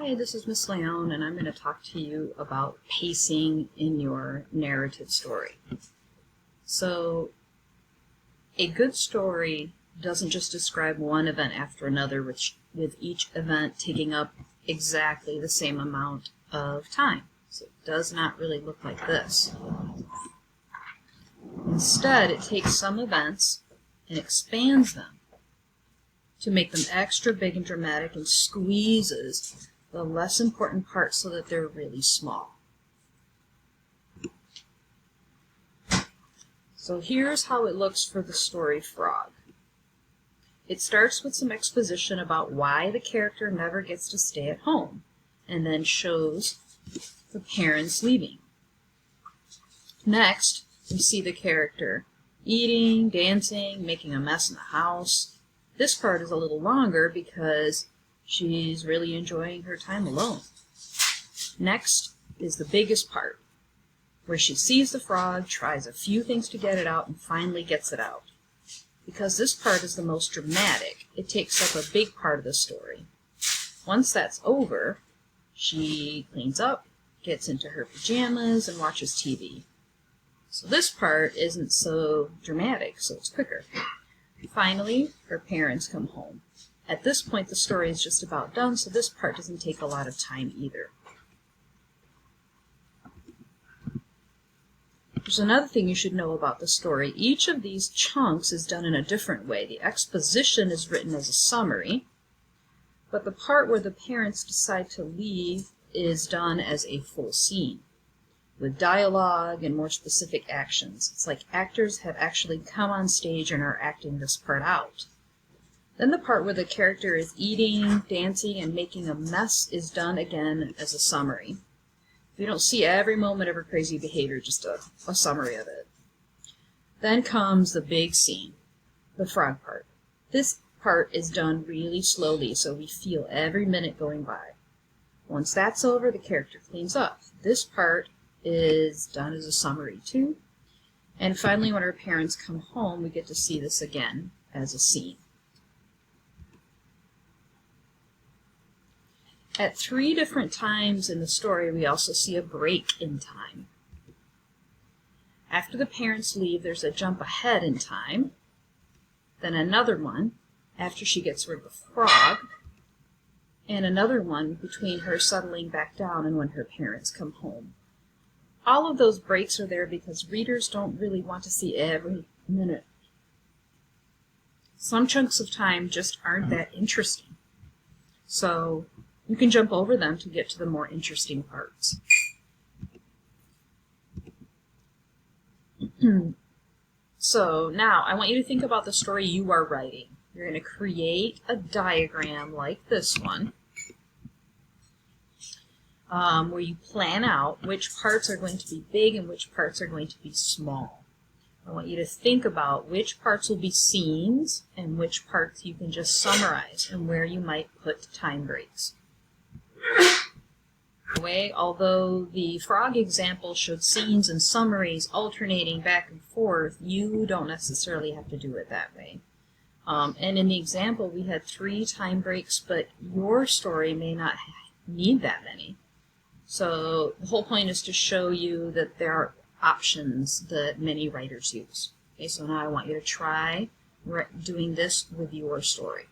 Hi, this is Miss Leone, and I'm going to talk to you about pacing in your narrative story. So, a good story doesn't just describe one event after another, with each event taking up exactly the same amount of time. So it does not really look like this. Instead, it takes some events and expands them to make them extra big and dramatic, and squeezes the less important parts so that they're really small. So here's how it looks for the story Frog. It starts with some exposition about why the character never gets to stay at home, and then shows the parents leaving. Next, we see the character eating, dancing, making a mess in the house. This part is a little longer because she's really enjoying her time alone. Next is the biggest part, where she sees the frog, tries a few things to get it out, and finally gets it out. Because this part is the most dramatic, it takes up a big part of the story. Once that's over, she cleans up, gets into her pajamas, and watches TV. So this part isn't so dramatic, so it's quicker. Finally, her parents come home. At this point, the story is just about done, so this part doesn't take a lot of time either. There's another thing you should know about the story. Each of these chunks is done in a different way. The exposition is written as a summary, but the part where the parents decide to leave is done as a full scene, with dialogue and more specific actions. It's like actors have actually come on stage and are acting this part out. Then the part where the character is eating, dancing, and making a mess is done again as a summary. You don't see every moment of her crazy behavior, just a summary of it. Then comes the big scene, the frog part. This part is done really slowly, so we feel every minute going by. Once that's over, the character cleans up. This part is done as a summary too. And finally, when our parents come home, we get to see this again as a scene. At 3 different times in the story, we also see a break in time. After the parents leave, there's a jump ahead in time, then another one after she gets rid of the frog, and another one between her settling back down and when her parents come home. All of those breaks are there because readers don't really want to see every minute. Some chunks of time just aren't that interesting, so you can jump over them to get to the more interesting parts. So now I want you to think about the story you are writing. You're going to create a diagram like this one, where you plan out which parts are going to be big and which parts are going to be small. I want you to think about which parts will be scenes and which parts you can just summarize and where you might put time breaks. Although the frog example showed scenes and summaries alternating back and forth, you don't necessarily have to do it that way. And in the example, we had 3 time breaks, but your story may not need that many. So the whole point is to show you that there are options that many writers use. Okay, so now I want you to try doing this with your story.